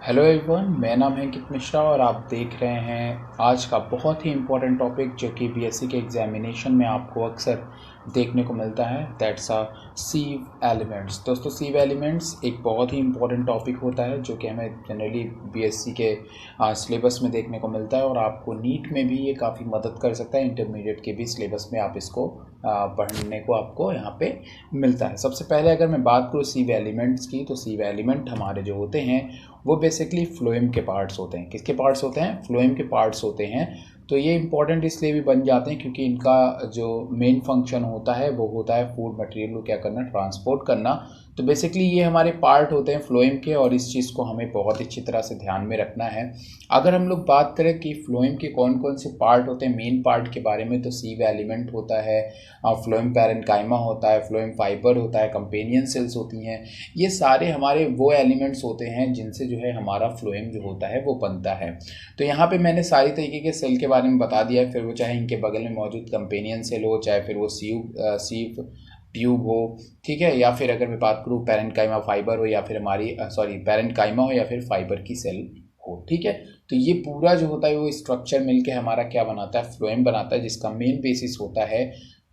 Hello everyone, मेरा नाम है अंकित मिश्रा और आप देख रहे हैं आज का बहुत ही इम्पोर्टेंट टॉपिक जो कि बीएससी के एग्जामिनेशन में आपको अक्सर देखने को मिलता है। That's a sieve elements. दोस्तों, सीव एलिमेंट्स एक बहुत ही इम्पोर्टेंट टॉपिक होता है जो कि हमें जनरली बीएससी के सिलेबस में देखने को मिलता है और आपको नीट में भी ये काफ़ी मदद कर सकता है। इंटरमीडिएट के भी सिलेबस में आप इसको पढ़ने को आपको यहाँ पे मिलता है। सबसे पहले अगर मैं बात करूँ सीव एलिमेंट्स की, तो सीव एलिमेंट हमारे जो होते हैं वो बेसिकली फ्लोएम के पार्ट्स होते हैं। किसके पार्ट्स होते हैं? फ्लोएम के पार्ट्स होते हैं। तो ये इंपॉर्टेंट इसलिए भी बन जाते हैं क्योंकि इनका जो मेन फंक्शन होता है वो होता है फूड मटेरियल को क्या करना, ट्रांसपोर्ट करना। तो बेसिकली ये हमारे पार्ट होते हैं फ्लोएम के और इस चीज़ को हमें बहुत अच्छी तरह से ध्यान में रखना है। अगर हम लोग बात करें कि फ्लोएम के कौन कौन से पार्ट होते हैं मेन पार्ट के बारे में, तो सीव एलिमेंट होता है, फ्लोएम पैरेन्काइमा होता है, फ्लोएम फाइबर होता है, कंपेनियन सेल्स होती हैं। ये सारे हमारे वो एलिमेंट्स होते हैं जिनसे जो है हमारा फ्लोएम जो होता है वो बनता है। तो यहाँ पे मैंने सारी तरीके के सेल के बारे में बता दिया है, फिर वो चाहे इनके बगल में मौजूद कंपेनियन सेल हो, चाहे फिर वो सीव ट्यूब हो, ठीक है, या फिर अगर मैं बात करूँ पैरेन्काइमा फाइबर हो या फिर हमारी पैरेन्काइमा हो या फिर फाइबर की सेल हो, ठीक है। तो ये पूरा जो होता है वो स्ट्रक्चर मिलके हमारा क्या बनाता है, फ्लोएम बनाता है, जिसका मेन बेसिस होता है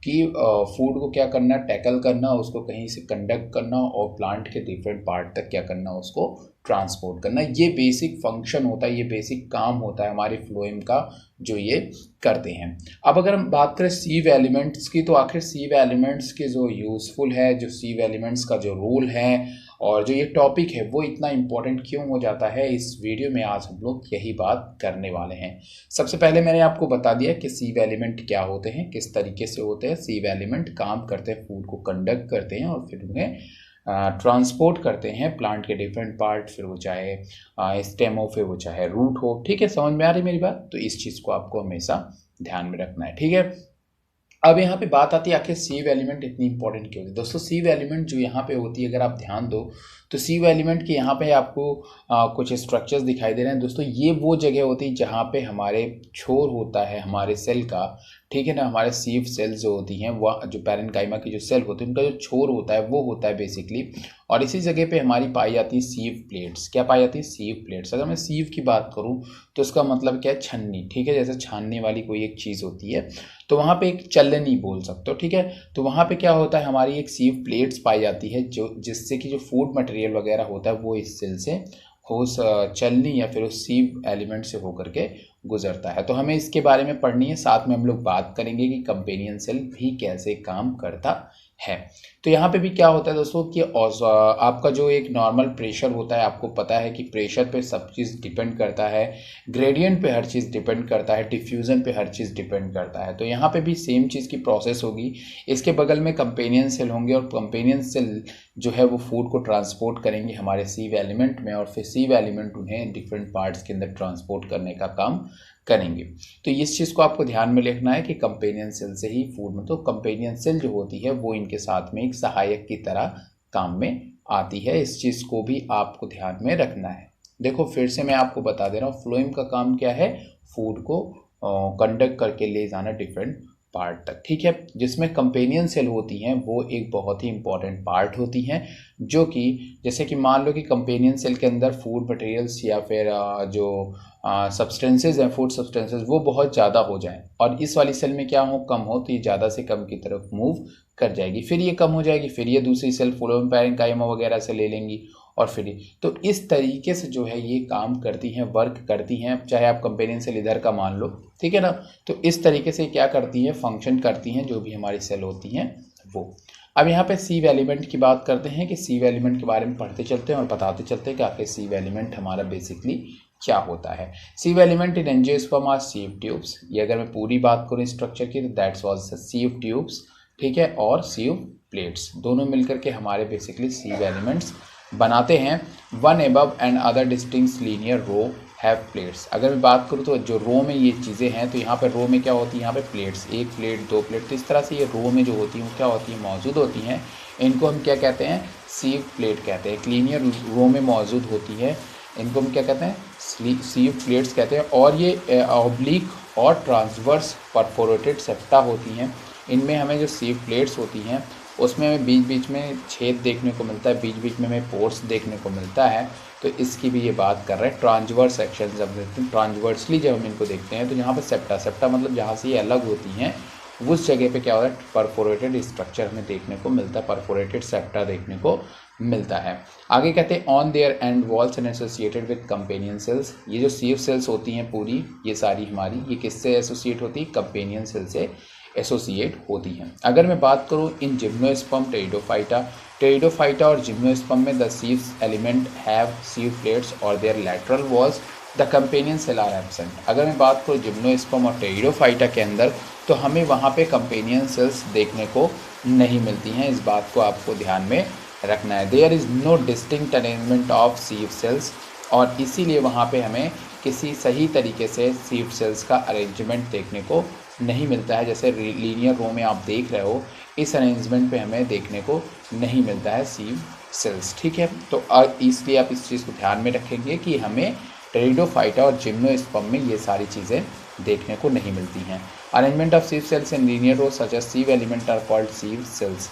कि फूड को क्या करना, टैकल करना, उसको कहीं से कंडक्ट करना और प्लांट के डिफरेंट पार्ट तक क्या करना, उसको ट्रांसपोर्ट करना। ये बेसिक फंक्शन होता है, ये बेसिक काम होता है हमारे फ्लोएम का जो ये करते हैं। अब अगर हम बात करें सीव एलिमेंट्स की, तो आखिर सीव एलिमेंट्स के जो यूज़फुल है, जो सीव एलिमेंट्स का जो रोल है और जो ये टॉपिक है वो इतना इम्पोर्टेंट क्यों हो जाता है, इस वीडियो में आज हम लोग यही बात करने वाले हैं। सबसे पहले मैंने आपको बता दिया कि सीव एलिमेंट क्या होते हैं, किस तरीके से होते हैं। सीव एलिमेंट काम करते हैं, फूड को कंडक्ट करते हैं और फिर उन्हें ट्रांसपोर्ट करते हैं प्लांट के डिफरेंट पार्ट, फिर वो चाहे स्टेम हो, फिर वो चाहे रूट हो। ठीक है, समझ में आ रही मेरी बात? तो इस चीज़ को आपको हमेशा ध्यान में रखना है, ठीक है। अब यहाँ पे बात आती है आखिर सीव एलिमेंट इतनी इंपॉर्टेंट क्यों है। दोस्तों, सीव एलिमेंट जो यहाँ पे होती है, अगर आप ध्यान दो तो सीव एलिमेंट के यहाँ पे आपको कुछ स्ट्रक्चर्स दिखाई दे रहे हैं। दोस्तों, ये वो जगह होती है जहाँ पे हमारे छोर होता है हमारे सेल का, ठीक है ना। हमारे सीव सेल्स जो होती हैं, वह जो पैरेन्काइमा की जो सेल होती है उनका जो छोर होता है वो होता है बेसिकली, और इसी जगह पे हमारी पाई जाती है सीव प्लेट्स। क्या पाई जाती है? सीव प्लेट्स। अगर मैं सीव की बात करूँ तो इसका मतलब क्या है? छन्नी, ठीक है, जैसे छानने वाली कोई एक चीज़ होती है, तो वहाँ पे एक चलनी बोल सकते हो, ठीक है। तो वहाँ पे क्या होता है, हमारी एक सीव प्लेट्स पाई जाती है जो जिससे कि जो फूड मटेरियल वगैरह होता है वो इस सेल से उस चलनी या फिर उस सीव एलिमेंट से होकर के गुजरता है। तो हमें इसके बारे में पढ़नी है, साथ में हम लोग बात करेंगे कि कंपेनियन सेल भी कैसे काम करता है। तो यहाँ पे भी क्या होता है दोस्तों कि आपका जो एक नॉर्मल प्रेशर होता है, आपको पता है कि प्रेशर पे सब चीज़ डिपेंड करता है, ग्रेडियंट पे हर चीज़ डिपेंड करता है, डिफ्यूज़न पे हर चीज़ डिपेंड करता है। तो यहाँ पे भी सेम चीज़ की प्रोसेस होगी। इसके बगल में कंपेनियन सेल होंगे और कंपेनियन सेल जो है वो फूड को ट्रांसपोर्ट करेंगे हमारे सीव एलिमेंट में, और फिर सीव एलिमेंट उन्हें डिफरेंट पार्ट्स के अंदर ट्रांसपोर्ट करने का काम करेंगे। तो इस चीज़ को आपको ध्यान में रखना है कि कंपेनियन सेल से ही फूड में, तो कंपेनियन सेल जो होती है वो इनके साथ में एक सहायक की तरह काम में आती है। इस चीज़ को भी आपको ध्यान में रखना है। देखो, फिर से मैं आपको बता दे रहा हूँ, फ्लोएम का काम क्या है? फूड को कंडक्ट करके ले जाना डिफरेंट पार्ट तक, ठीक है। जिसमें कंपेनियन सेल होती हैं वो एक बहुत ही इंपॉर्टेंट पार्ट होती हैं, जो कि जैसे कि मान लो कि कंपेनियन सेल के अंदर फूड मटेरियल्स या फिर जो सब्सटेंसेज हैं, फूड सब्सटेंसेज, वो बहुत ज़्यादा हो जाएं और इस वाली सेल में क्या हो, कम हो, तो ये ज़्यादा से कम की तरफ मूव कर जाएगी, फिर ये कम हो जाएगी, फिर ये दूसरी सेल फ्लोएम पैरेन्काइमा वगैरह से ले लेंगी और फिर तो इस तरीके से जो है ये काम करती हैं, वर्क करती हैं। चाहे आप कंपेनियन सेल इधर का मान लो, ठीक है ना। तो इस तरीके से क्या करती हैं, फंक्शन करती हैं जो भी हमारी सेल होती हैं वो। अब यहाँ पे सीव एलिमेंट की बात करते हैं कि सीव एलिमेंट के बारे में पढ़ते चलते हैं और बताते चलते हैं कि आखिर सीव एलिमेंट हमारा बेसिकली क्या होता है। Sieve element in angiosperm are sieve tubes. ये अगर मैं पूरी बात करूँ स्ट्रक्चर की, तो दैट्स वाज सीव ट्यूब्स, ठीक है, और सीव प्लेट्स दोनों मिलकर के हमारे बेसिकली सीव एलिमेंट्स बनाते हैं। One above and other distinct linear row have plates. अगर मैं बात करूँ तो जो रो में ये चीज़ें हैं, तो यहाँ पर रो में क्या होती है, यहाँ पे प्लेट्स, एक प्लेट, दो प्लेट, तो इस तरह से ये रो में जो होती हैं वो क्या होती है, मौजूद होती हैं। इनको हम क्या कहते हैं? सीव प्लेट कहते हैं। लीनियर रो में मौजूद होती है, इनको हम क्या कहते हैं? सीव प्लेट्स कहते हैं। और ये ऑब्लिक और ट्रांसवर्स परफोरेटेड सेप्टा होती हैं। इनमें हमें जो सीव प्लेट्स होती हैं उसमें हमें बीच बीच में छेद देखने को मिलता है, बीच बीच में हमें पोर्स देखने को मिलता है। तो इसकी भी ये बात कर रहे हैं। ट्रांसवर्स सेक्शन जब देखते हैं, ट्रांसवर्सली जब हम इनको देखते हैं तो यहाँ पे सेप्टा मतलब जहाँ से ये अलग होती हैं उस जगह पे क्या होता है, परफोरेटेड स्ट्रक्चर हमें देखने को मिलता है, परफोरेटेड सेप्टा देखने को मिलता है। आगे कहते हैं on their and walls and associated with companion cells. ये जो सीव सेल्स होती हैं पूरी ये सारी हमारी, ये किससे एसोसिएट होती है, कंपेनियन सेल से एसोसिएट होती हैं। अगर मैं बात करूँ इन जिम्नोस्पर्म टेरिडोफाइटा और जिम्नोस्पर्म में the sieve element have sieve plates और their lateral walls, the companion cell are absent. अगर मैं बात करूँ जिम्नोस्पर्म और टेरिडोफाइटा के अंदर तो हमें वहाँ पे कंपेनियन सेल्स देखने को नहीं मिलती हैं। इस बात को आपको ध्यान में रखना है। There is no distinct arrangement of sieve cells, और इसीलिए वहाँ पे हमें किसी सही तरीके से सीव सेल्स का अरेंजमेंट देखने को नहीं मिलता है। जैसे लीनियर रो में आप देख रहे हो, इस अरेंजमेंट पे हमें देखने को नहीं मिलता है सीव सेल्स। ठीक है, तो इसलिए आप इस चीज़ को ध्यान में रखेंगे कि हमें टेरिडोफाइटा और जिम्नोस्पर्म में ये सारी चीज़ें देखने को नहीं मिलती हैं। Arrangement of sieve cells in linear row such as sieve element are called sieve cells.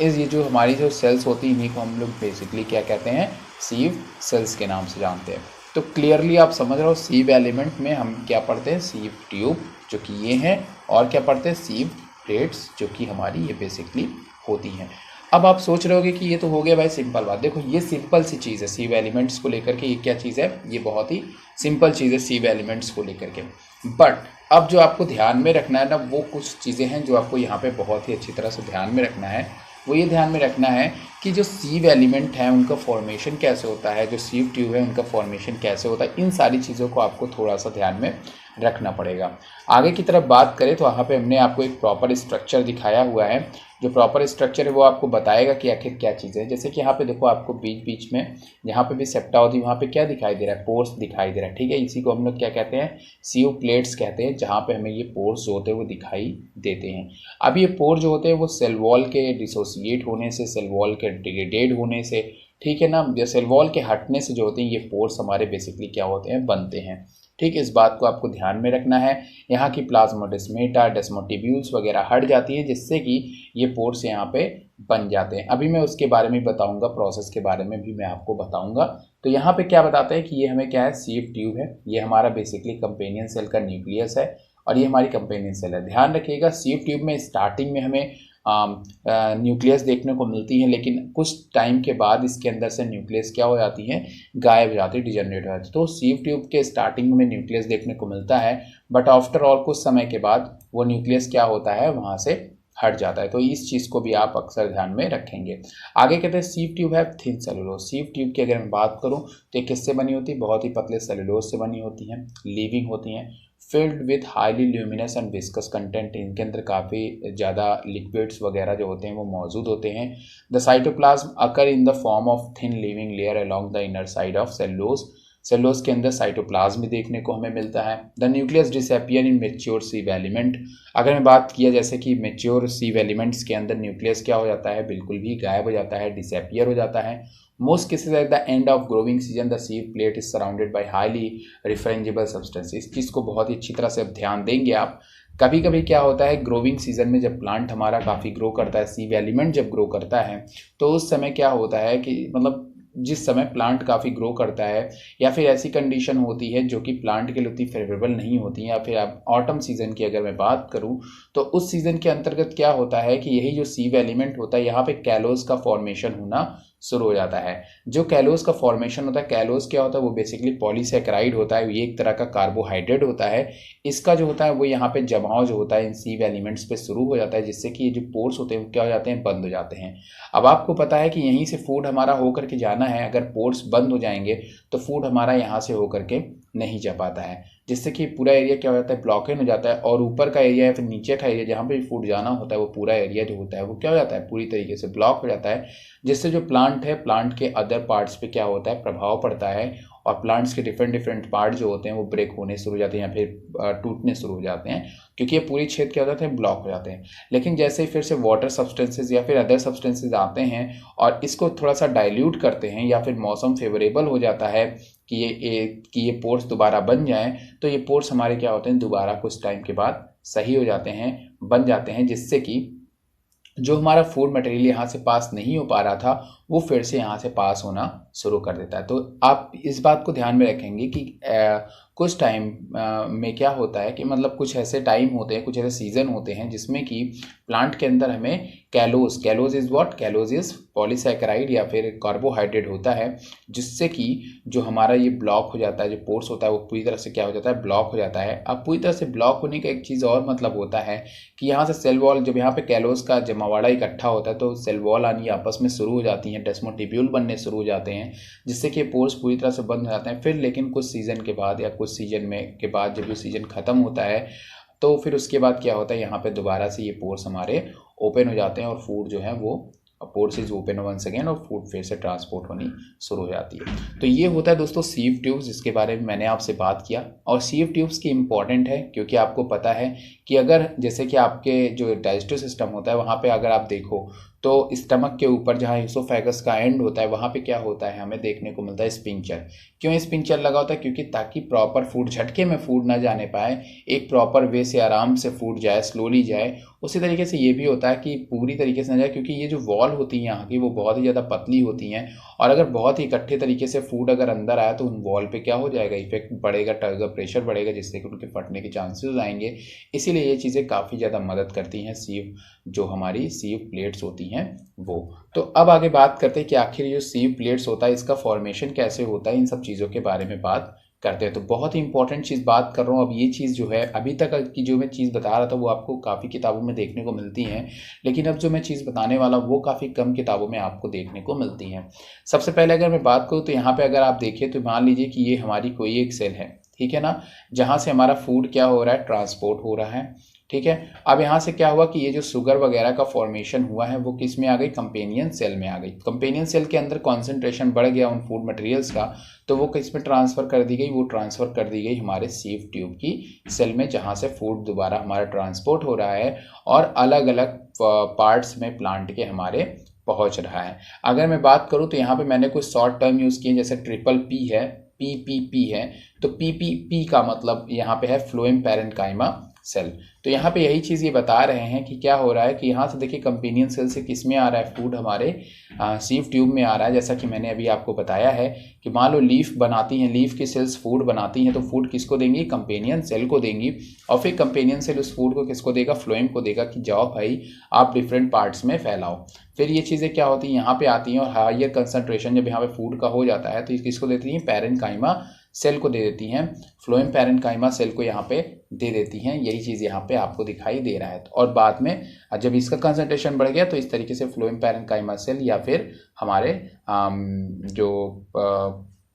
ये जो हमारी जो सेल्स होती हैं इन्हीं को हम लोग बेसिकली क्या कहते हैं, सीव सेल्स के नाम से जानते हैं। तो क्लियरली आप समझ रहे हो, सीव एलिमेंट में हम क्या पढ़ते हैं, सीव ट्यूब जो कि ये हैं, और क्या पढ़ते हैं, सीव प्लेट्स जो कि हमारी ये बेसिकली होती हैं। अब आप सोच रहे होगे कि ये तो हो गया भाई सिंपल बात। देखो ये सिंपल सी चीज़ है सीव एलिमेंट्स को लेकर के, ये क्या चीज़ है, ये बहुत ही सिंपल चीज़ है सीव एलिमेंट्स को लेकर के। बट अब जो आपको ध्यान में रखना है ना, वो कुछ चीज़ें हैं जो आपको यहाँ पे बहुत ही अच्छी तरह से ध्यान में रखना है। वो ये ध्यान में रखना है कि जो सीव एलिमेंट है उनका फॉर्मेशन कैसे होता है, जो सीव ट्यूब है उनका फॉर्मेशन कैसे होता है, इन सारी चीज़ों को आपको थोड़ा सा ध्यान में रखना पड़ेगा। आगे की तरफ बात करें तो वहाँ पे हमने आपको एक प्रॉपर स्ट्रक्चर दिखाया हुआ है। जो प्रॉपर स्ट्रक्चर है वो आपको बताएगा कि आखिर क्या चीज़ है। जैसे कि यहाँ पे देखो, आपको बीच बीच में जहाँ पे भी सेप्टा होती है वहाँ पे क्या दिखाई दे रहा है, पोर्स दिखाई दे रहा है। ठीक है, इसी को हम लोग क्या कहते हैं, सीव प्लेट्स कहते हैं, जहाँ पे हमें ये पोर्स जो होते हैं वो दिखाई देते हैं। अब ये पोर जो होते हैं वो सेल वॉल के डिसोसिएट होने से, सेल वॉल के डिग्रेडेड होने से, ठीक है ना, या सेल वॉल के हटने से जो होते हैं ये पोर्स हमारे बेसिकली क्या होते हैं, बनते हैं। ठीक, इस बात को आपको ध्यान में रखना है। यहाँ की प्लाज्मोडेस्माटा, डेस्मोटिब्यूल्स वगैरह हट जाती हैं जिससे कि ये पोर्स यहाँ पे बन जाते हैं। अभी मैं उसके बारे में बताऊंगा, प्रोसेस के बारे में भी मैं आपको बताऊंगा। तो यहाँ पे क्या बताते हैं कि ये हमें क्या है, सीव ट्यूब है, ये हमारा बेसिकली कंपेनियन सेल का न्यूक्लियस है और ये हमारी कंपेनियन सेल है। ध्यान रखिएगा, सीव ट्यूब में स्टार्टिंग में हमें न्यूक्लियस देखने को मिलती है, लेकिन कुछ टाइम के बाद इसके अंदर से न्यूक्लियस क्या हो जाती है, गायब हो जाती है, डिजनरेट हो जाती है। तो सीव ट्यूब के स्टार्टिंग में न्यूक्लियस देखने को मिलता है, बट आफ्टर ऑल कुछ समय के बाद वो न्यूक्लियस क्या होता है, वहाँ से हट जाता है। तो इस चीज़ को भी आप अक्सर ध्यान में रखेंगे। आगे कहते हैं सीव ट्यूब है थिन सेलुलोज। सीव ट्यूब की अगर मैं बात करूँ तो ये किससे बनी होती है, बहुत ही पतले सेलुलोज से बनी होती हैं, लिविंग होती हैं, filled with highly luminous and viscous content. इनके अंदर काफ़ी ज़्यादा लिक्विड्स वगैरह जो होते हैं वो मौजूद होते हैं। The cytoplasm occur in the form of thin living layer along the inner side of cellulose. Cellulose के अंदर साइटोप्लाज्म भी देखने को हमें मिलता है। The nucleus disappear in mature sieve element. अगर मैं बात किया जैसे कि मेच्योर सीव एलिमेंट्स के अंदर न्यूक्लियस क्या हो जाता है, बिल्कुल भी गायब हो जाता है, डिसअपियर हो जाता है। Most cases at the end of growing season the sieve plate is surrounded by highly refrangible substance। इस चीज़ को बहुत ही अच्छी तरह से अब ध्यान देंगे आप। कभी कभी क्या होता है, ग्रोविंग सीजन में जब प्लांट हमारा काफ़ी ग्रो करता है, सीव एलिमेंट जब ग्रो करता है, तो उस समय क्या होता है कि मतलब जिस समय प्लांट काफ़ी ग्रो करता है या फिर ऐसी कंडीशन होती है जो कि प्लांट के लिए उतनी फेवरेबल नहीं होती है, या फिर आप ऑटम सीजन की अगर मैं बात करूं तो उस सीजन के अंतर्गत क्या होता है कि यही जो सीव एलिमेंट होता है यहाँ पे कैलोज का फॉर्मेशन होना शुरू हो जाता है। जो कैलोज का फॉर्मेशन होता है, कैलोज क्या होता है, वो बेसिकली पॉलीसेकेराइड होता है, ये एक तरह का कार्बोहाइड्रेट होता है। इसका जो होता है वो यहाँ पे जमाव जो होता है इन सीव एलिमेंट्स पे शुरू हो जाता है, जिससे कि ये जो पोर्स होते हैं वो क्या हो जाते हैं, बंद हो जाते हैं। अब आपको पता है कि यहीं से फूड हमारा होकर के जाना है, अगर पोर्स बंद हो जाएंगे तो फूड हमारा यहाँ से होकर के नहीं जा पाता है, जिससे कि पूरा एरिया क्या हो जाता है, ब्लॉकेज हो जाता है, और ऊपर का एरिया या फिर नीचे का एरिया जहाँ पे फूड जाना होता है वो पूरा एरिया जो होता है वो क्या हो जाता है, पूरी तरीके से ब्लॉक हो जाता है, जिससे जो प्लांट है, प्लांट के अदर पार्ट्स पे क्या होता है, प्रभाव पड़ता है, और प्लांट्स के डिफरेंट पार्ट जो होते हैं वो ब्रेक होने शुरू हो जाते हैं या फिर टूटने शुरू हो जाते हैं, क्योंकि ये पूरी छेद क्या हो जाते हैं, ब्लॉक हो जाते हैं। लेकिन जैसे ही फिर से वाटर सब्सटेंसेज या फिर अदर सब्सटेंसेज आते हैं और इसको थोड़ा सा डाइल्यूट करते हैं, या फिर मौसम फेवरेबल हो जाता है कि ये पोर्स दोबारा बन जाएं, तो ये पोर्स हमारे क्या होते हैं, दोबारा कुछ टाइम के बाद सही हो जाते हैं, बन जाते हैं, जिससे कि जो हमारा फूड मटेरियल यहाँ से पास नहीं हो पा रहा था वो फिर से यहाँ से पास होना शुरू कर देता है। तो आप इस बात को ध्यान में रखेंगे कि कुछ टाइम में क्या होता है कि मतलब कुछ ऐसे टाइम होते हैं, कुछ ऐसे सीजन होते हैं जिसमें कि प्लांट के अंदर हमें callose is what, callose is polysaccharide या फिर कार्बोहाइड्रेट होता है, जिससे कि जो हमारा ये ब्लॉक हो जाता है, जो पोर्स होता है वो पूरी तरह से क्या हो जाता है, ब्लॉक हो जाता है। अब पूरी तरह से ब्लॉक होने का एक चीज़ और मतलब होता है कि यहाँ से सेल वॉल, जब यहाँ पे कैलोज का जमावड़ा इकट्ठा होता है तो सेल वॉल आनी आपस में शुरू हो जाती हैं, डेस्मोटिब्यूल बनने शुरू हो जाते हैं, जिससे कि पोर्स पूरी तरह से बंद हो जाते हैं। फिर लेकिन कुछ सीजन के बाद या कुछ सीजन में के बाद जब ये सीजन ख़त्म होता है तो फिर उसके बाद क्या होता है, यहाँ पे दोबारा से ये पोर्स हमारे ओपन हो जाते हैं और फूड जो है वो pores is open once again और फूड फिर से ट्रांसपोर्ट होनी शुरू हो जाती है। तो ये होता है दोस्तों सीव ट्यूब्स, जिसके बारे में मैंने आपसे बात किया। और सीव ट्यूब्स की इम्पॉर्टेंट है क्योंकि आपको पता है कि अगर जैसे कि आपके जो डाइजेस्टिव सिस्टम होता है वहाँ पे अगर आप देखो तो स्टमक के ऊपर जहाँ इसोफेगस का एंड होता है वहाँ पे क्या होता है, हमें देखने को मिलता है स्पिंचर। क्यों स्पिंचर लगा होता है? क्योंकि ताकि प्रॉपर फूड झटके में फूड ना जाने पाए, एक प्रॉपर वे से आराम से फूड जाए, स्लोली जाए। उसी तरीके से ये भी होता है कि पूरी तरीके से ना जाए, क्योंकि ये जो वॉल होती है यहाँ की वो बहुत ही ज़्यादा पतली होती हैं और अगर बहुत ही इकट्ठे तरीके से फूड अगर अंदर आया तो उन वॉल पे क्या हो जाएगा, इफेक्ट बढ़ेगा, प्रेशर बढ़ेगा, जिससे कि उनके फटने के चांसेस आएंगे। इसीलिए ये चीज़ें काफ़ी ज़्यादा मदद करती हैं सीव, जो हमारी सीव प्लेट्स होती हैं वो। तो अब आगे बात करते हैं कि आखिर ये सीव प्लेट्स होता है इसका फॉर्मेशन कैसे होता है, इन सब चीज़ों के बारे में बात करते हैं। तो बहुत ही इंपॉर्टेंट चीज़ बात कर रहा हूँ। अब ये चीज़ जो है अभी तक की जो मैं चीज़ बता रहा था वो आपको काफ़ी किताबों में देखने को मिलती हैं, लेकिन अब जो मैं चीज़ बताने वाला हूँ वो काफ़ी कम किताबों में आपको देखने को मिलती हैं। सबसे पहले अगर मैं बात करूँ तो यहाँ पे अगर आप देखिए तो मान लीजिए कि ये हमारी कोई एक सेल है, ठीक है ना, जहाँ से हमारा फूड क्या हो रहा है, ट्रांसपोर्ट हो रहा है, ठीक है। अब यहाँ से क्या हुआ कि ये जो शुगर वगैरह का फॉर्मेशन हुआ है वो किस में आ गई, कंपेनियन सेल में आ गई। कंपेनियन सेल के अंदर कॉन्सेंट्रेशन बढ़ गया उन फूड मटेरियल्स का, तो वो किस में ट्रांसफ़र कर दी गई, वो ट्रांसफ़र कर दी गई हमारे सीव ट्यूब की सेल में, जहाँ से फूड दोबारा हमारा ट्रांसपोर्ट हो रहा है और अलग अलग पार्ट्स में प्लांट के हमारे पहुँच रहा है। अगर मैं बात करूँ तो यहाँ पे मैंने कुछ शॉर्ट टर्म यूज़ किए, जैसे ट्रिपल पी है, PPP है। तो PPP का मतलब यहाँ पे है फ्लोएम पैरेन्काइमा सेल। तो यहाँ पे यही चीज़ ये बता रहे हैं कि क्या हो रहा है कि यहाँ से देखिए कंपेनियन सेल से किस में आ रहा है, फूड हमारे सीव ट्यूब में आ रहा है। जैसा कि मैंने अभी आपको बताया है कि मान लो लीफ बनाती हैं, लीफ की सेल्स फूड बनाती हैं, तो फूड किसको देंगी, कंपेनियन सेल को देंगी, और फिर कंपेनियन सेल उस फूड को किसको देगा, फ्लोएम को देगा कि जाओ भाई आप डिफरेंट पार्ट्स में फैलाओ। फिर ये चीज़ें क्या होती हैं, यहाँ पे आती हैं और हायर कंसनट्रेशन जब यहाँ पे फूड का हो जाता है तो किसको देती हैं, पैरेन्काइमा सेल को दे देती हैं, फ्लोएम पैरेन्काइमा सेल को यहाँ पे दे देती हैं। यही चीज़ यहाँ पे आपको दिखाई दे रहा है। और बाद में जब इसका कंसंट्रेशन बढ़ गया तो इस तरीके से फ्लोएम पैरेन्काइमा सेल या फिर हमारे जो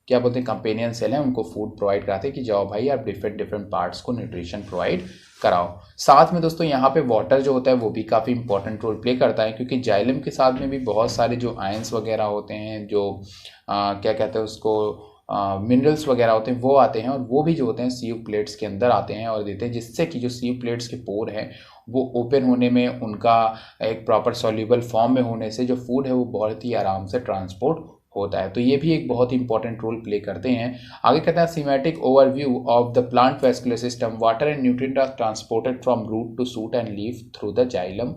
क्या बोलते हैं कंपेनियन सेल हैं उनको फूड प्रोवाइड कराते हैं कि जाओ भाई आप डिफरेंट पार्ट्स को न्यूट्रिशन प्रोवाइड कराओ। साथ में दोस्तों यहाँ पे वाटर जो होता है वो भी काफ़ी इंपॉर्टेंट रोल प्ले करता है, क्योंकि जाइलम के साथ में भी बहुत सारे जो आयंस वगैरह होते हैं, जो क्या कहते हैं उसको, मिनरल्स वगैरह होते हैं वो आते हैं, और वो भी जो होते हैं सीव प्लेट्स के अंदर आते हैं और देते हैं, जिससे कि जो सीव प्लेट्स के पोर हैं वो ओपन होने में, उनका एक प्रॉपर सॉल्यूबल फॉर्म में होने से जो फूड है वो बहुत ही आराम से ट्रांसपोर्ट होता है। तो ये भी एक बहुत इंपॉर्टेंट रोल प्ले करते हैं। आगे कहता है schematic overview of the plant vascular system, water and nutrient are transported from root to shoot and leaf through the xylem.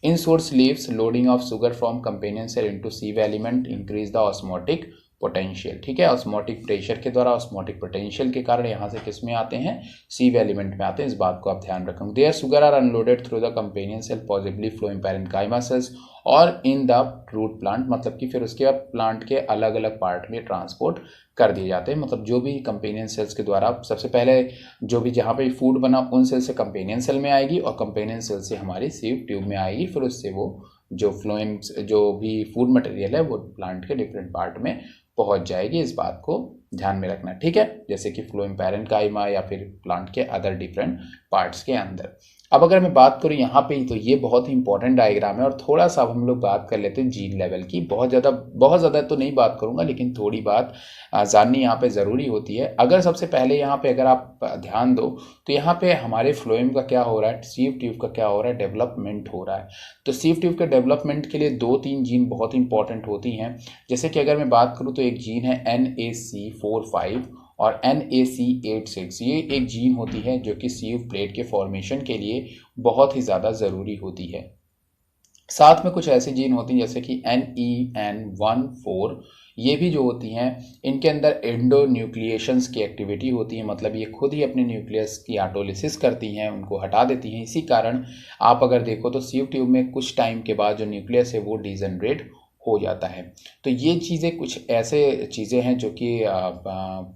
In source leaves loading of sugar from companion cell into sieve element increase the osmotic potential, ठीक है। Osmotic pressure के द्वारा, osmotic potential के कारण यहाँ से किस में आते हैं, सीव एलिमेंट में आते हैं। इस बात को आप ध्यान रखें। There sugar are unloaded through the companion cell positively flowing parenchyma cells और इन द रूट प्लांट, मतलब कि फिर उसके बाद प्लांट के अलग अलग पार्ट में ट्रांसपोर्ट कर दिए जाते हैं। मतलब जो भी कंपेनियन सेल्स के द्वारा सबसे पहले जो भी जहाँ पे फूड बना उन सेल से कंपेनियन सेल में आएगी और कंपेनियन सेल से हमारी सीव ट्यूब में आएगी, फिर उससे वो जो फ्लोएम जो भी फूड मटेरियल है वो प्लांट के डिफरेंट पार्ट में पहुंच जाएगी। इस बात को ध्यान में रखना, ठीक है, जैसे कि फ्लोएम पैरेन्काइमा या फिर प्लांट के अदर डिफरेंट पार्ट्स के अंदर। अब अगर मैं बात करूँ यहाँ पे, तो ये बहुत ही इंपॉर्टेंट डायग्राम है और थोड़ा सा अब हम लोग बात कर लेते हैं जीन लेवल की। बहुत ज़्यादा तो नहीं बात करूँगा, लेकिन थोड़ी बात जाननी यहाँ पे ज़रूरी होती है। अगर सबसे पहले यहाँ पे अगर आप ध्यान दो तो यहाँ पे हमारे फ्लोएम का क्या हो रहा है, सीव ट्यूब का क्या हो रहा है, डेवलपमेंट हो रहा है। तो सीव ट्यूब के डेवलपमेंट के लिए 2-3 जीन बहुत इंपॉर्टेंट होती हैं। जैसे कि अगर मैं बात करूँ तो एक जीन है NAC45 और NAC86। ये एक जीन होती है जो कि सीव प्लेट के फॉर्मेशन के लिए बहुत ही ज़्यादा ज़रूरी होती है। साथ में कुछ ऐसी जीन होती हैं जैसे कि NEN14, ये भी जो होती हैं इनके अंदर एंडो न्यूक्लिएशंस की एक्टिविटी होती है, मतलब ये खुद ही अपने न्यूक्लियस की ऑटोलिसिस करती हैं, उनको हटा देती हैं। इसी कारण आप अगर देखो तो सीव ट्यूब में कुछ टाइम के बाद जो न्यूक्लियस है वो डिजनरेट हो जाता है। तो ये चीज़ें कुछ ऐसे चीज़ें हैं जो कि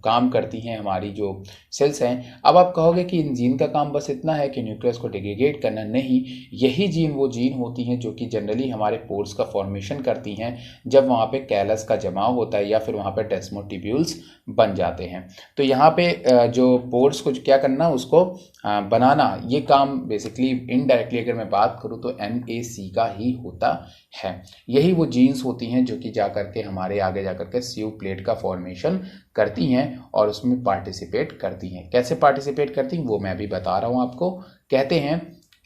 काम करती हैं हमारी जो सेल्स हैं। अब आप कहोगे कि इन जीन का काम बस इतना है कि न्यूक्लियस को डिग्रेडेट करना, नहीं, यही जीन वो जीन होती हैं जो कि जनरली हमारे पोर्स का फॉर्मेशन करती हैं जब वहाँ पे कैलस का जमाव होता है या फिर वहाँ पे डेस्मोटिब्यूल्स बन जाते हैं। तो यहाँ पे जो पोर्स को क्या करना, उसको बनाना, ये काम बेसिकली इनडायरेक्टली अगर मैं बात करूँ तो NAC का ही होता है। यही वो जीन्स होती हैं जो कि जा करके हमारे आगे जा करके सीव प्लेट का फॉर्मेशन करती हैं और उसमें पार्टिसिपेट करती हैं। कैसे पार्टिसिपेट करती हैं वो मैं भी बता रहा हूँ आपको। कहते हैं,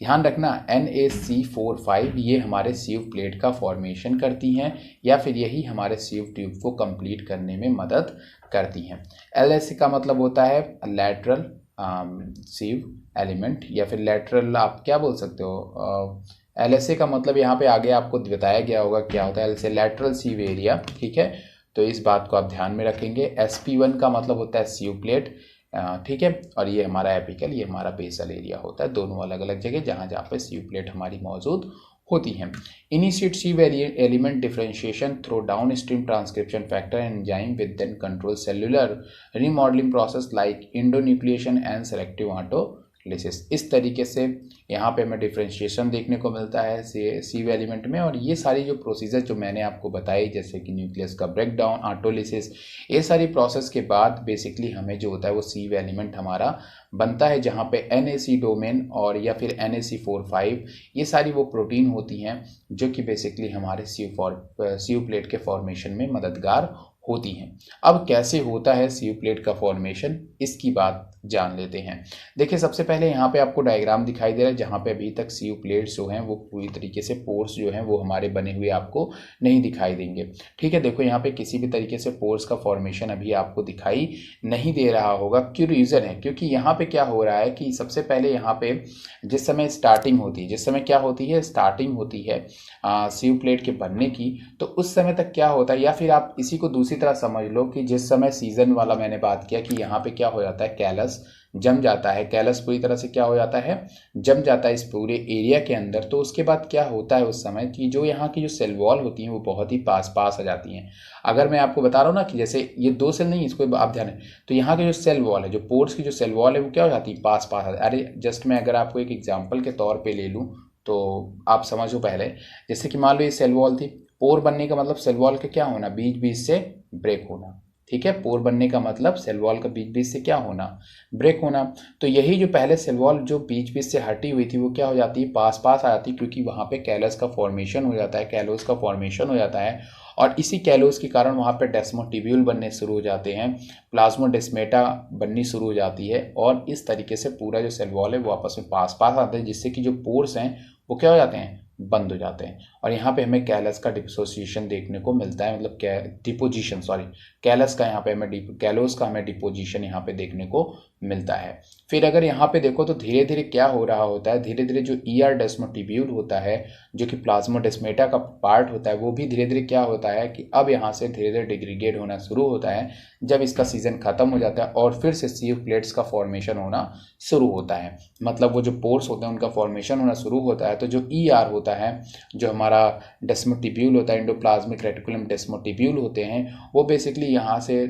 ध्यान रखना, NaC45 ये हमारे सीव प्लेट का फॉर्मेशन करती हैं या फिर यही हमारे सीव ट्यूब को कंप्लीट करने में मदद करती हैं। LAC का मतलब होता है लैटरल सीव एलिमेंट या फिर लैटरल, आप क्या बोल सकते हो। LSA का मतलब यहाँ पे आगे आपको बताया गया होगा क्या होता है। LSA लैटरल सीव एरिया, ठीक है, तो इस बात को आप ध्यान में रखेंगे। SP1 का मतलब होता है सीव प्लेट, ठीक है, और ये हमारा एपिकल, ये हमारा बेसल एरिया होता है, दोनों अलग अलग जगह जहाँ जहाँ पे सीव प्लेट हमारी मौजूद होती हैं। Initiate sieve element differentiation through down stream transcription factor enzyme with then control cellular remodelling process like endonucleation and selective autolysis. इस तरीके से यहाँ पे हमें डिफरेंशिएशन देखने को मिलता है सीव एलिमेंट में, और ये सारी जो प्रोसीजर जो मैंने आपको बताई जैसे कि न्यूक्लियस का ब्रेकडाउन, ऑटोलिसिस, ये सारी प्रोसेस के बाद बेसिकली हमें जो होता है वो सीव एलिमेंट हमारा बनता है, जहाँ पे NAC डोमेन और या फिर NAC45 ये सारी वो प्रोटीन होती हैं जो कि बेसिकली हमारे सीव प्लेट के फॉर्मेशन में मददगार होती हैं। अब कैसे होता है सीव प्लेट का फॉर्मेशन, इसकी बात जान लेते हैं। देखिए, सबसे पहले यहाँ पे आपको डायग्राम दिखाई दे रहा है जहाँ पे अभी तक सीव प्लेट्स जो हैं वो पूरी तरीके से पोर्स जो हैं वो हमारे बने हुए आपको नहीं दिखाई देंगे, ठीक है। देखो यहाँ पे किसी भी तरीके से पोर्स का फॉर्मेशन अभी आपको दिखाई नहीं दे रहा होगा। क्यों रीज़न है, क्योंकि यहाँ पे क्या हो रहा है कि सबसे पहले यहाँ पे जिस समय स्टार्टिंग होती है, जिस समय क्या होती है, स्टार्टिंग होती है सीव प्लेट के बनने की, तो उस समय तक क्या होता है, या फिर आप इसी को दूसरी तरह समझ लो कि जिस समय सीजन वाला मैंने बात किया कि यहाँ पे क्या हो जाता है, कैलस जम जाता है, कैलस पूरी तरह से क्या हो जाता है, जम जाता है इस पूरे एरिया के अंदर। तो उसके बाद क्या होता है उस समय कि जो यहाँ की जो सेल वॉल होती हैं वो बहुत ही पास पास आ जाती हैं। अगर मैं आपको बता रहा हूँ ना कि जैसे ये दो सेल नहीं, इसको आप ध्यान है, तो यहाँ की जो सेल वॉल है, जो पोर्स की जो सेल वॉल है वो क्या हो जाती है, पास पास। अरे जस्ट मैं अगर आपको एक एग्जाम्पल के तौर पर ले लूँ तो आप समझो पहले, जैसे कि मान लो ये सेल वॉल थी, पोर बनने का मतलब सेल वॉल का क्या होना, बीच बीच से ब्रेक होना, ठीक है। पोर बनने का मतलब सेल वॉल का बीच बीच से क्या होना, ब्रेक होना। तो यही जो पहले सेल वॉल जो बीच बीच से हटी हुई थी वो क्या हो जाती है, पास पास आ जाती है, क्योंकि वहाँ पे कैलस का फॉर्मेशन हो जाता है, कैलोस का फॉर्मेशन हो जाता है, और इसी कैलोस के कारण वहाँ पे डेस्मोटिब्यूल बनने शुरू हो जाते हैं, प्लाज्मोडेस्मेटा बननी शुरू हो जाती है, और इस तरीके से पूरा जो सेल वॉल है वो आपस में पास पास आते हैं, जिससे कि जो पोर्स हैं वो क्या हो जाते हैं, बंद हो जाते हैं। और यहाँ पे हमें कैलस का डिसोसिएशन देखने को मिलता है, मतलब डिपोजिशन, सॉरी, कैलस का यहाँ पे हमें कैलोस का हमें डिपोजिशन यहाँ पे देखने को मिलता है। फिर अगर यहाँ पे देखो तो धीरे धीरे क्या हो रहा होता है, धीरे धीरे जो ER डेस्मोटिब्यूल होता है जो कि प्लाज्मोडेस्मेटा का पार्ट होता है, वो भी धीरे धीरे क्या होता है कि अब यहाँ से धीरे धीरे डिग्रीगेट होना शुरू होता है जब इसका सीजन खत्म हो जाता है, और फिर से सीव प्लेट्स का फॉर्मेशन होना शुरू होता है। मतलब वो जो पोर्स होते हैं उनका फॉर्मेशन होना शुरू होता है। तो जो ER होता है, जो हमारा डेस्मोटिब्यूल होता है, एंडोप्लाज्मिक रेटिकुलम डेस्मोटिब्यूल होते हैं, वो बेसिकली यहाँ से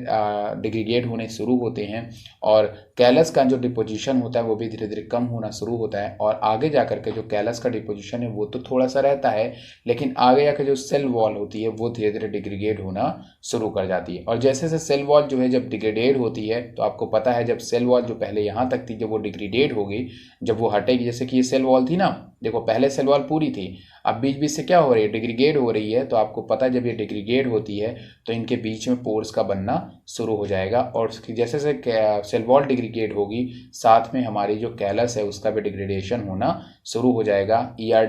डिग्रीगेट होने शुरू होते हैं, और कैलस का जो डिपोजिशन होता है वो भी धीरे धीरे कम होना शुरू होता है। और आगे जाकर के जो कैलस का डिपोजिशन है वो तो थोड़ा सा रहता है, लेकिन आगे जाकर जो सेल वॉल होती है वो धीरे धीरे डिग्रीगेट होना शुरू कर जाती है। और जैसे जैसे सेल वॉल जो है जब डिग्रेडेड होती है, तो आपको पता है जब सेल वॉल जो पहले यहाँ तक थी जब वो डिग्रेडेड होगी, जब वो हटेगी, जैसे कि ये सेल वॉल थी ना, देखो पहले सेल वॉल पूरी थी, अब बीच बीच से क्या हो रही है, डिग्रीगेट हो रही है। तो आपको पता है जब ये डिग्रीगेट होती है तो इनके बीच में पोर्स का बनना शुरू हो जाएगा, और जैसे जैसे सेल वॉल डिग्रीगेट होगी साथ में हमारी जो कैलस है उसका भी डिग्रेडेशन होना शुरू हो जाएगा, ER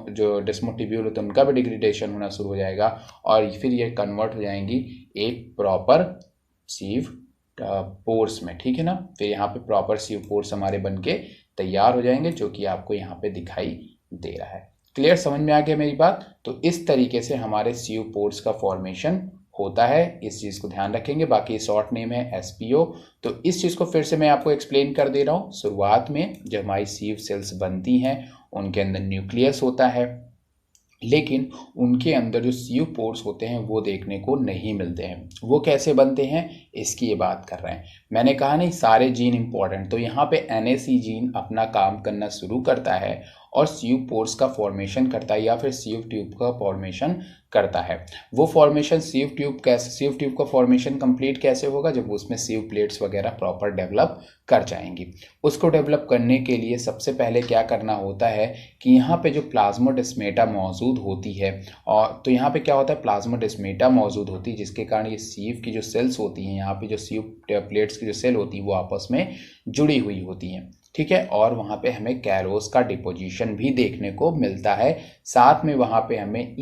जो डेस्मोटिब्यूल होते हैं उनका भी डिग्रेडेशन होना शुरू हो जाएगा, और फिर ये कन्वर्ट हो जाएंगी एक प्रॉपर सीव पोर्स में, ठीक है ना। फिर यहाँ पे प्रॉपर सीव पोर्स हमारे बन के तैयार हो जाएंगे, जो कि आपको यहाँ पे दिखाई दे रहा है। क्लियर, समझ में आ गया मेरी बात। तो इस तरीके से हमारे सीयू पोर्स का फॉर्मेशन होता है, इस चीज़ को ध्यान रखेंगे। बाकी शॉर्ट नेम है एसपीओ। तो इस चीज़ को फिर से मैं आपको एक्सप्लेन कर दे रहा हूँ। शुरुआत में जब हमारी सीव सेल्स बनती हैं उनके अंदर न्यूक्लियस होता है, लेकिन उनके अंदर जो सीव पोर्स होते हैं वो देखने को नहीं मिलते हैं। वो कैसे बनते हैं इसकी ये बात कर रहे हैं। मैंने कहा नहीं सारे जीन इंपॉर्टेंट, तो यहाँ पे एनएसी जीन अपना काम करना शुरू करता है और सीव पोर्स का फॉर्मेशन करता है या फिर सीव ट्यूब का फॉर्मेशन करता है। वो फॉर्मेशन सीव ट्यूब का फॉर्मेशन कंप्लीट कैसे होगा, जब उसमें सीव प्लेट्स वगैरह प्रॉपर डेवलप कर जाएंगी। उसको डेवलप करने के लिए सबसे पहले क्या करना होता है कि यहाँ पे जो प्लाज्मोडेस्माटा मौजूद होती है, और तो यहाँ पे क्या होता है, प्लाज्मोडेस्माटा मौजूद होती है, जिसके कारण ये सीव की जो सेल्स होती हैं, यहाँ पे जो सीव प्लेट्स की जो सेल होती है वो आपस में जुड़ी हुई होती हैं, ठीक है। और वहाँ पे हमें कैलोस का डिपोजिशन भी देखने को मिलता है। साथ में वहाँ पे हमें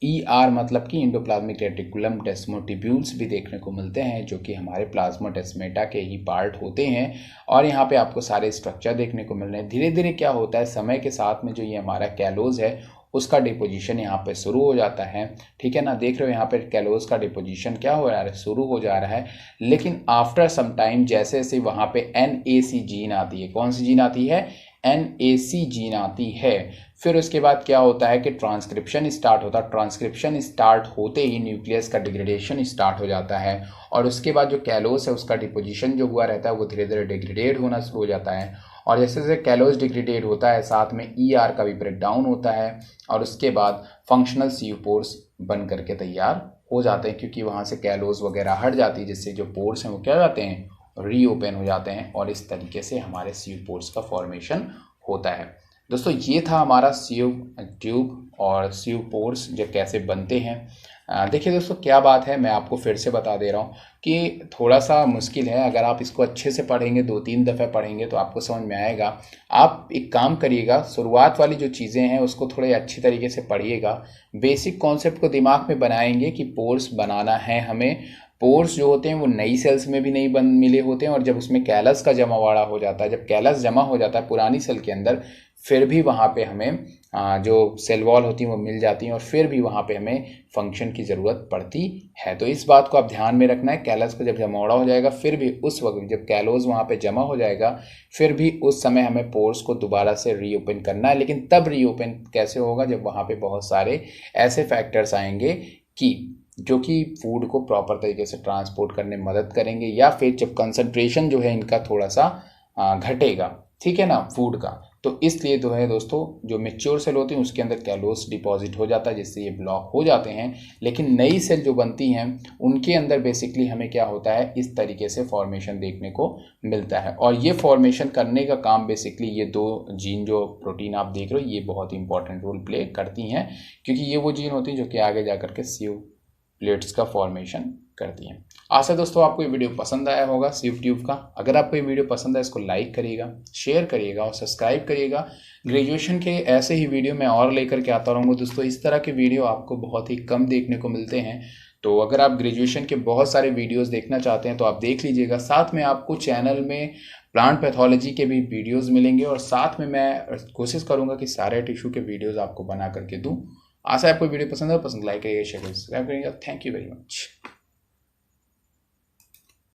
ER मतलब कि इंडोप्लाज्मिक रेटिकुलम डेस्मोटिब्यूल्स भी देखने को मिलते हैं, जो कि हमारे प्लाज्मोडेस्माटा के ही पार्ट होते हैं। और यहाँ पे आपको सारे स्ट्रक्चर देखने को मिल रहे हैं। धीरे धीरे क्या होता है, समय के साथ में जो ये हमारा कैलोस है उसका डिपोजिशन यहाँ पे शुरू हो जाता है, ठीक है ना। देख रहे हो यहाँ पे कैलोस का डिपोजिशन क्या हो रहा है, शुरू हो जा रहा है। लेकिन आफ्टर सम टाइम जैसे जैसे वहाँ पे NAC जीन आती है, कौन सी जीन आती है, NAC जीन आती है, फिर उसके बाद क्या होता है कि ट्रांसक्रिप्शन स्टार्ट होता है। ट्रांसक्रिप्शन स्टार्ट होते ही न्यूक्लियस का डिग्रेडेशन स्टार्ट हो जाता है, और उसके बाद जो कैलोस है उसका डिपोजिशन जो हुआ रहता है वो धीरे धीरे डिग्रेडेड होना शुरू हो जाता है। और जैसे जैसे कैलोस डिग्रेडेड होता है साथ में ER का भी ब्रेक डाउन होता है, और उसके बाद फंक्शनल सीव पोर्स बन करके तैयार हो जाते हैं, क्योंकि वहाँ से कैलोस वगैरह हट जाती है, जिससे जो पोर्स हैं वो क्या हो जाते हैं, रीओपन हो जाते हैं। और इस तरीके से हमारे सीव पोर्स का फॉर्मेशन होता है। दोस्तों ये था हमारा सीव ट्यूब और सीव पोर्स जो कैसे बनते हैं। देखिए दोस्तों क्या बात है, मैं आपको फिर से बता दे रहा हूँ कि थोड़ा सा मुश्किल है। अगर आप इसको अच्छे से पढ़ेंगे, 2-3 दफ़े पढ़ेंगे तो आपको समझ में आएगा। आप एक काम करिएगा, शुरुआत वाली जो चीज़ें हैं उसको थोड़े अच्छी तरीके से पढ़िएगा। बेसिक कॉन्सेप्ट को दिमाग में बनाएंगे कि पोर्स बनाना है हमें। पोर्स जो होते हैं वो नई सेल्स में भी नहीं बन मिले होते हैं, और जब उसमें कैलस का जमावाड़ा हो जाता है, जब कैलस जमा हो जाता है पुरानी सेल के अंदर, फिर भी वहाँ पे हमें जो सेल वॉल होती हैं वो मिल जाती हैं, और फिर भी वहाँ पे हमें फंक्शन की ज़रूरत पड़ती है। तो इस बात को आप ध्यान में रखना है। कैलस का जब जमावड़ा हो जाएगा, फिर भी उस वक्त जब कैलोस वहाँ पे जमा हो जाएगा, फिर भी उस समय हमें पोर्स को दोबारा से रीओपन करना है। लेकिन तब रीओपन कैसे होगा, जब वहाँ पे बहुत सारे ऐसे फैक्टर्स आएंगे कि जो कि फूड को प्रॉपर तरीके से ट्रांसपोर्ट करने में मदद करेंगे, या फिर जब कंसंट्रेशन जो है इनका थोड़ा सा घटेगा, ठीक है ना, फूड का। तो इसलिए जो है दोस्तों, जो मेच्योर सेल होती है उसके अंदर कैलोस डिपॉजिट हो जाता है, जिससे ये ब्लॉक हो जाते हैं। लेकिन नई सेल जो बनती हैं उनके अंदर बेसिकली हमें क्या होता है, इस तरीके से फॉर्मेशन देखने को मिलता है। और ये फॉर्मेशन करने का काम बेसिकली ये 2 जीन जो प्रोटीन आप देख रहे हो ये बहुत इंपॉर्टेंट रोल प्ले करती हैं, क्योंकि ये वो जीन होती हैं जो कि आगे जा करके सीव प्लेट्स का फॉर्मेशन करती हैं। आशा दोस्तों आपको ये वीडियो पसंद आया होगा सीव ट्यूब का। अगर आपको ये वीडियो पसंद है इसको लाइक करिएगा, शेयर करिएगा और सब्सक्राइब करिएगा। ग्रेजुएशन के ऐसे ही वीडियो मैं और लेकर के आता रहूँगा दोस्तों। इस तरह के वीडियो आपको बहुत ही कम देखने को मिलते हैं, तो अगर आप ग्रेजुएशन के बहुत सारे वीडियोज़ देखना चाहते हैं तो आप देख लीजिएगा। साथ में आपको चैनल में प्लांट पैथोलॉजी के भी वीडियोज़ मिलेंगे, और साथ में मैं कोशिश करूँगा कि सारे टिश्यू के वीडियोज़ आपको बना करके दूँ। आशा है आपको वीडियो पसंद है, पसंद लाइक करिएगा, शेयर करिएगा, सब्सक्राइब करिएगा। Thank you very much.